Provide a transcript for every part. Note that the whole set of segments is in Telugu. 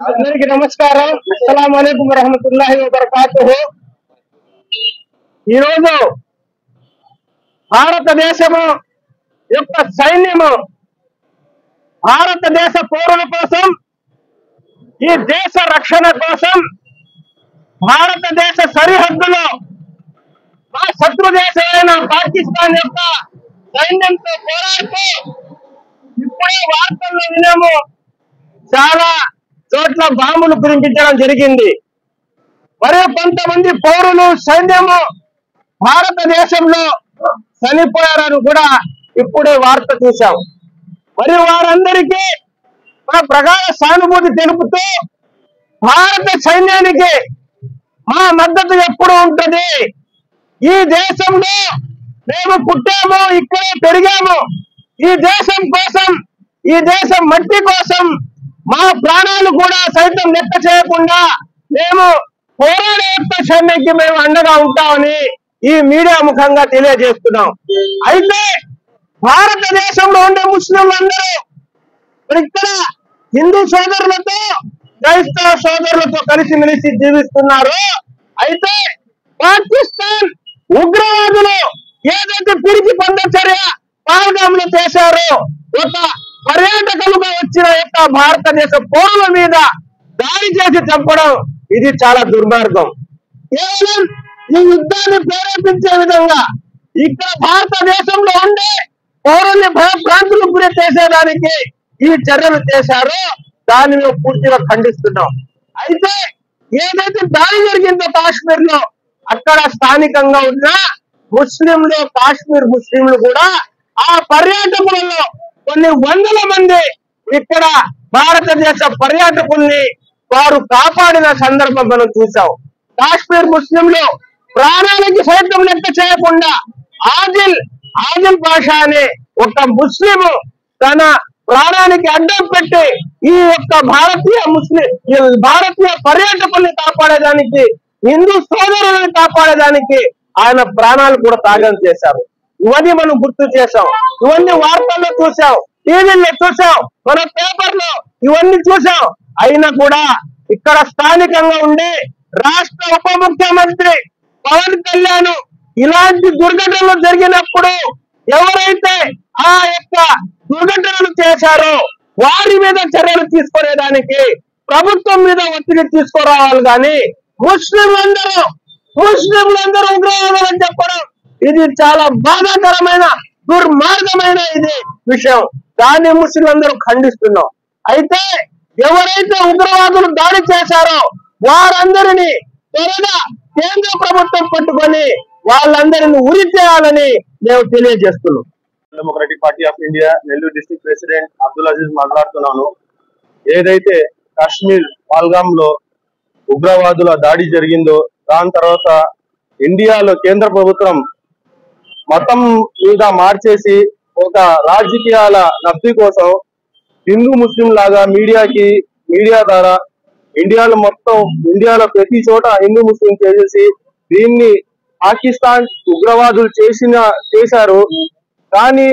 అందరికీ నమస్కారం. అస్సలాము అలైకుం వరహమతుల్లాహి వబరకాతుహు. ఈరోజు భారతదేశము యొక్క సైన్యము భారతదేశ పౌరుల కోసం, ఈ దేశ రక్షణ కోసం భారతదేశ సరిహద్దులో మా శత్రు దేశమైన పాకిస్తాన్ యొక్క సైన్యంతో పోరాడుతూ ఇప్పుడే వార్తల్లో విన్నాము, చాలా చోట్ల బాంబులు కురిపించడం జరిగింది. మరియు కొంతమంది పౌరులు సైన్యము భారతదేశంలో చనిపోయారని కూడా ఇప్పుడే వార్త చూశాం. మరియు వారందరికీ మా ప్రగాఢ సానుభూతి తెలుపుతూ భారత సైన్యానికి మా మద్దతు ఎప్పుడు ఉంటుంది. ఈ దేశంలో మేము పుట్టాము, ఇక్కడే పెరిగాము. ఈ దేశం కోసం, ఈ దేశం మట్టి కోసం మా ప్రాణాలు కూడా సైతం లెక్క చేయకుండా మేము పోరాడే సైన్యానికి మేము అండగా ఉంటామని ఈ మీడియా ముఖంగా తెలియజేస్తున్నాం. అయితే భారతదేశంలో ఉండే ముస్లింలందరూ ఇక్కడ హిందూ సోదరులతో, క్రైస్తవ సోదరులతో కలిసిమెలిసి జీవిస్తున్నారు. అయితే పాకిస్తాన్ ఉగ్రవాదులు ఏదైతే పిరికి పొంద చర్య పహల్గాంలో చేశారో, ఒక పర్యాటకులుగా వచ్చిన యొక్క భారతదేశ పౌరుల మీద దాడి చేసి చంపడం, ఇది చాలా దుర్మార్గం. కేవలం ఈ యుద్ధాన్ని ప్రేరేపించే విధంగా ఇక్కడ భారతదేశంలో ఉండే పౌరుల్ని భయభ్రాంతులకు గురి చేసేదానికి ఈ చర్యలు చేశారో దాన్ని మేము పూర్తిగా ఖండిస్తున్నాం. అయితే ఏదైతే దాడి జరిగిందో కాశ్మీర్ లో, అక్కడ స్థానికంగా ఉన్న ముస్లింలు, కాశ్మీర్ ముస్లింలు కూడా ఆ పర్యాటకులలో కొన్ని వందల మంది ఇక్కడ భారతదేశ పర్యాటకుల్ని వారు కాపాడిన సందర్భం మనం చూసాం. కాశ్మీర్ ముస్లింలు ప్రాణాలకి సైతం లెక్క చేయకుండా ఆదిల్ పాషా అనే ఒక ముస్లిము తన ప్రాణానికి అడ్డం పెట్టి ఈ యొక్క భారతీయ పర్యాటకుల్ని కాపాడేదానికి, హిందూ సోదరులను కాపాడేదానికి ఆయన ప్రాణాలు కూడా త్యాగం చేశారు. ఇవన్నీ మనం గుర్తు చేశాం, ఇవన్నీ వార్తల్లో చూసాం, టీవీల్లో చూసాం, మన పేపర్లో ఇవన్నీ చూసాం. అయినా కూడా ఇక్కడ స్థానికంగా ఉండి రాష్ట్ర ఉప ముఖ్యమంత్రి పవన్ కళ్యాణ్ ఇలాంటి దుర్ఘటనలు జరిగినప్పుడు ఎవరైతే ఆ యొక్క దుర్ఘటనలు చేశారో వారి మీద చర్యలు తీసుకునేదానికి ప్రభుత్వం మీద ఒత్తిడి తీసుకురావాలి. కానీ ముస్లింలందరూ ఉగ్రవాదులని చెప్పడం ఇది చాలా బాధాకరమైన, దుర్మార్గమైన ఇది విషయం. దాన్ని ముస్లింలందరూ ఖండిస్తున్నాం. అయితే ఎవరైతే ఉగ్రవాదులు దాడి చేశారో వారందరినీ త్వరగా కేంద్ర ప్రభుత్వం పట్టుకొని వాళ్ళందరినీ ఉరి చేయాలని మేము తెలియజేస్తున్నాం. Democratic party of India Nellore district president Abdul Aziz మాట్లాడుతున్నాను. ఏదైతే కాశ్మీర్ పహల్గాం లో ఉగ్రవాదుల దాడి జరిగిందో దాని తర్వాత ఇండియాలో కేంద్ర ప్రభుత్వం మతం మీద మార్చేసి ఒక రాజకీయాల లబ్ధి కోసం హిందూ ముస్లిం లాగా మీడియా ద్వారా ఇండియాలో ప్రతి చోట హిందూ ముస్లిం చేసేసి దీన్ని పాకిస్తాన్ ఉగ్రవాదులు చేశారు. కానీ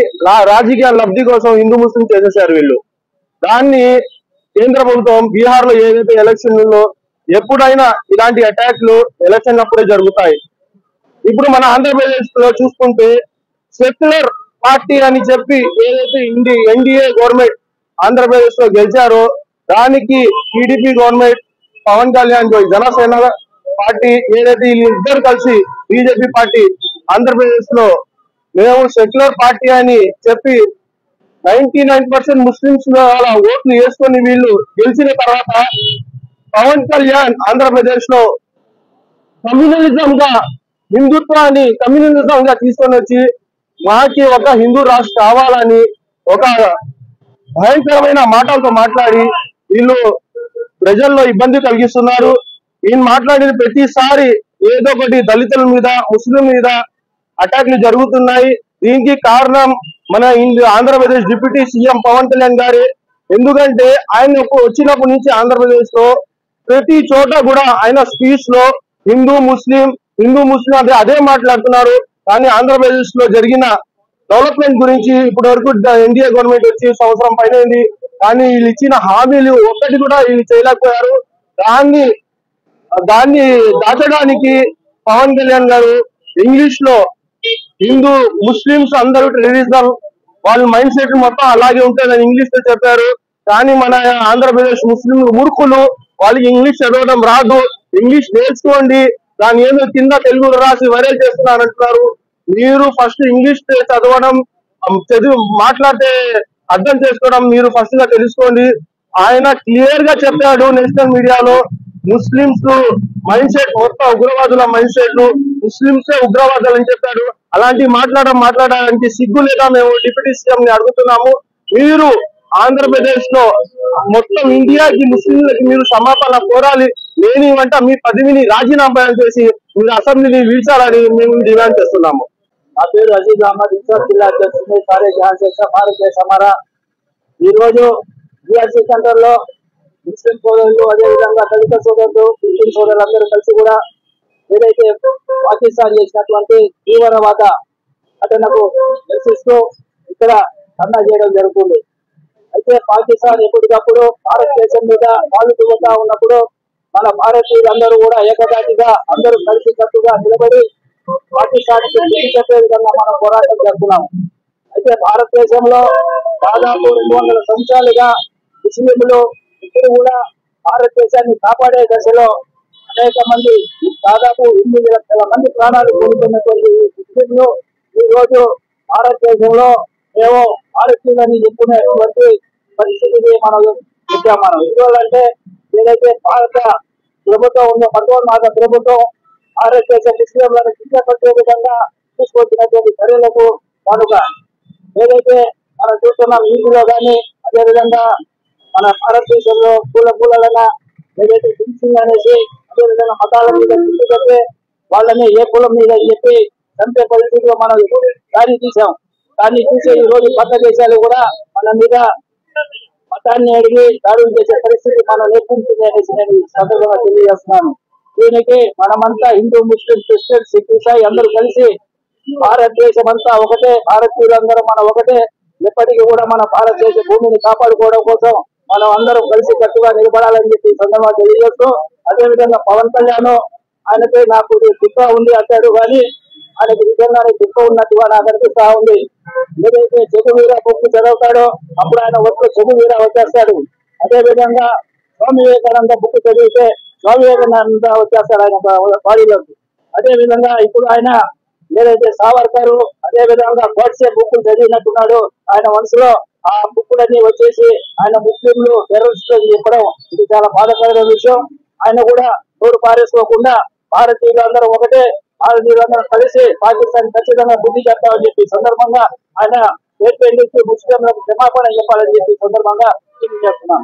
రాజకీయ లబ్ధి కోసం హిందూ ముస్లిం చేసేసారు వీళ్ళు. దాన్ని కేంద్ర ప్రభుత్వం బీహార్ లో ఏదైతే ఎలక్షన్లలో ఎప్పుడైనా ఇలాంటి అటాక్లు ఎలక్షన్ అప్పుడే జరుగుతాయి. ఇప్పుడు మన ఆంధ్రప్రదేశ్ లో చూసుకుంటే సెక్యులర్ పార్టీ అని చెప్పి ఏదైతే ఎన్డీఏ గవర్నమెంట్ ఆంధ్రప్రదేశ్ లో గెలిచారో దానికి TDP government, Pawan Kalyan Janasena party ఏదైతే వీళ్ళిద్దరు కలిసి బీజేపీ పార్టీ ఆంధ్రప్రదేశ్ లో మేము సెక్యులర్ పార్టీ అని చెప్పి 99% ముస్లింస్ ఓట్లు వేసుకొని వీళ్ళు గెలిచిన తర్వాత పవన్ కళ్యాణ్ ఆంధ్రప్రదేశ్ లో హిందుత్వాన్ని కమ్యూనిజంగా తీసుకొని వచ్చి మాకి ఒక హిందూ రాష్ట్రం కావాలని ఒక భయంకరమైన మాటలతో మాట్లాడి వీళ్ళు ప్రజల్లో ఇబ్బంది కలిగిస్తున్నారు. ఈయన మాట్లాడిన ప్రతిసారి ఏదో ఒకటి దళితుల మీద, ముస్లిం మీద అటాక్లు జరుగుతున్నాయి. దీనికి కారణం మన ఆంధ్రప్రదేశ్ డిప్యూటీ సీఎం పవన్ కళ్యాణ్ గారే. ఎందుకంటే ఆయన వచ్చినప్పటి నుంచి ఆంధ్రప్రదేశ్ లో ప్రతి చోట కూడా ఆయన స్పీచ్ లో హిందూ ముస్లిం అదే మాట్లాడుతున్నారు. కానీ ఆంధ్రప్రదేశ్ లో జరిగిన డెవలప్మెంట్ గురించి ఇప్పటి వరకు ఎన్డీఏ గవర్నమెంట్ వచ్చి సంవత్సరం పైన కానీ వీళ్ళు ఇచ్చిన హామీలు ఒక్కటి కూడా వీళ్ళు చేయలేకపోయారు. దాన్ని దాచడానికి పవన్ కళ్యాణ్ గారు ఇంగ్లీష్ లో హిందూ ముస్లింస్ అందరూ ట్రెడిషనల్ వాళ్ళ మైండ్ సెట్ మొత్తం అలాగే ఉంటుందని ఇంగ్లీష్ లో చెప్పారు. కానీ మన ఆంధ్రప్రదేశ్ ముస్లింలు మూర్ఖులు, వాళ్ళకి ఇంగ్లీష్ చదవడం రాదు. ఇంగ్లీష్ నేర్చుకోండి, దాని ఏదో కింద తెలుగులో రాసి వైరల్ చేస్తున్నారంటున్నారు. మీరు ఫస్ట్ ఇంగ్లీష్ చదవడం, మాట్లాడితే అర్థం చేసుకోవడం మీరు ఫస్ట్ గా తెలుసుకోండి. ఆయన క్లియర్ గా చెప్పాడు నేషనల్ మీడియాలో, ముస్లింస్ మైండ్ సెట్ మొత్తం ఉగ్రవాదుల మైండ్ సెట్, ముస్లింసే ఉగ్రవాదులు అని చెప్పాడు. అలాంటి మాట్లాడడానికి సిగ్గు లేదా మేము డిప్యూటీ సీఎం ని అడుగుతున్నాము. మీరు ఆంధ్రప్రదేశ్ లో మొత్తం ఇండియాకి ముస్లింలకి మీరు క్షమాపణ కోరాలి. లేని వంట మీ పదవిని రాజీనామా చేసి మీరు అసెంబ్లీని వీల్చాలని మేము డిమాండ్ చేస్తున్నాము. నా పేరు అజీజ్ అహ్మద్, ఇన్సార్ జిల్లా అధ్యక్షుడు, సారే జహాన్ శేష భారత్ దేశ్ హమారా. ఈ రోజు బిఆర్సీ సెంటర్ లో ముస్లిం సోదరులు, అదేవిధంగా దళిత సోదరులు, ముస్లిం సోదరులందరూ కలిసి కూడా ఏదైతే పాకిస్తాన్ చేసినటువంటి తీవ్రవాద ఘటనకు నిరసిస్తూ ఇక్కడ ధర్నా చేయడం జరుగుతుంది. అయితే పాకిస్తాన్ ఎప్పటికప్పుడు భారతదేశం మీద పాలుతుపోతా ఉన్నప్పుడు మన భారతీయులందరూ కూడా ఏకదాటిగా అందరూ కలిసికట్టుగా నిలబడి పాకిస్తాన్ చెప్పే విధంగా మనం పోరాటం చేస్తున్నాం. అయితే భారతదేశంలో దాదాపు 200 సంవత్సరాలుగా ముస్లింలు ఇప్పుడు కూడా భారతదేశాన్ని కాపాడే దశలో అనేక మంది, దాదాపు 8 లక్షల మంది ప్రాణాలు కోల్పోయినటువంటి ముస్లింలు ఈ రోజు భారతదేశంలో మేము భారతీయులని చెప్పుకునేటువంటి పరిస్థితిని మనం ఎందుకంటే ఏదైతే భారత ప్రభుత్వం ఉందో, మతోన్మాద ప్రభుత్వం భారతదేశ ముస్లింలను కించపరిచే విధంగా తీసుకొచ్చినటువంటి చర్యలకు కనుక ఏదైతే మనం చూస్తున్నాం వీటిలో కానీ, అదేవిధంగా మన భారతదేశంలో పూలన ఏదైతే ఫిన్సింగ్ అనేసి, అదేవిధంగా మతాల మీద తిరిగితే వాళ్ళని ఏ కులం మీద చెప్పి చంపే పరిస్థితిలో మనం దాన్ని తీసాం. దాన్ని చూసే ఈ రోజు పక్క దేశాలు కూడా మన మీద మతాన్ని అడిగి దాడులు చేసే పరిస్థితి మనం నేర్పించింది అనేసి నేను సందర్భంగా తెలియజేస్తున్నాను. దీనికి మనమంతా హిందూ, ముస్లిం, క్రిస్టియన్, సిక్, ఇసాయి అందరూ కలిసి భారతదేశం అంతా ఒకటే, భారతీయులందరూ మనం ఒకటే, ఎప్పటికీ కూడా మన భారతదేశ భూమిని కాపాడుకోవడం కోసం మనం అందరం కలిసి కట్టుగా నిలబడాలని చెప్పి సందర్భంగా తెలియజేస్తూ, అదేవిధంగా పవన్ కళ్యాణ్ ఆయనపై నాకు తిప్ప ఉంది అంటాడు, కానీ ఆయనకు నిజంగానే తిప్ప ఉన్నట్టుగా నాకు అనిపిస్తా ఉంది. ఏదైతే చెగువీర బుక్ చదువుతాడో అప్పుడు ఆయన ఒక్క చెగువీర వచ్చేస్తాడు. అదేవిధంగా స్వామి వివేకానంద బుక్ చదివితే స్వామి వివేకానంద వచ్చేస్తాడు ఆయన బాడీలోకి. అదేవిధంగా ఇప్పుడు ఆయన ఏదైతే సావర్కర్, అదేవిధంగా గోడ్సే బుక్ చదివినట్టున్నాడు. ఆయన మనసులో ఆ బుక్కులన్నీ వచ్చేసి ఆయన ముస్లింలు టెర్రరిస్టులు అని చెప్పడం ఇది చాలా బాధాకరమైన విషయం. ఆయన కూడా నోరు పారేసుకోకుండా భారతీయులందరూ ఒకటే, భారతీయులందరూ కలిసి పాకిస్తాన్ ఖచ్చితంగా బుద్ధి చెప్తామని చెప్పి సందర్భంగా ఆయన ముస్లింలకు క్షమాపణ చెప్పాలని చెప్పి సందర్భంగా తెలియజేస్తున్నాం.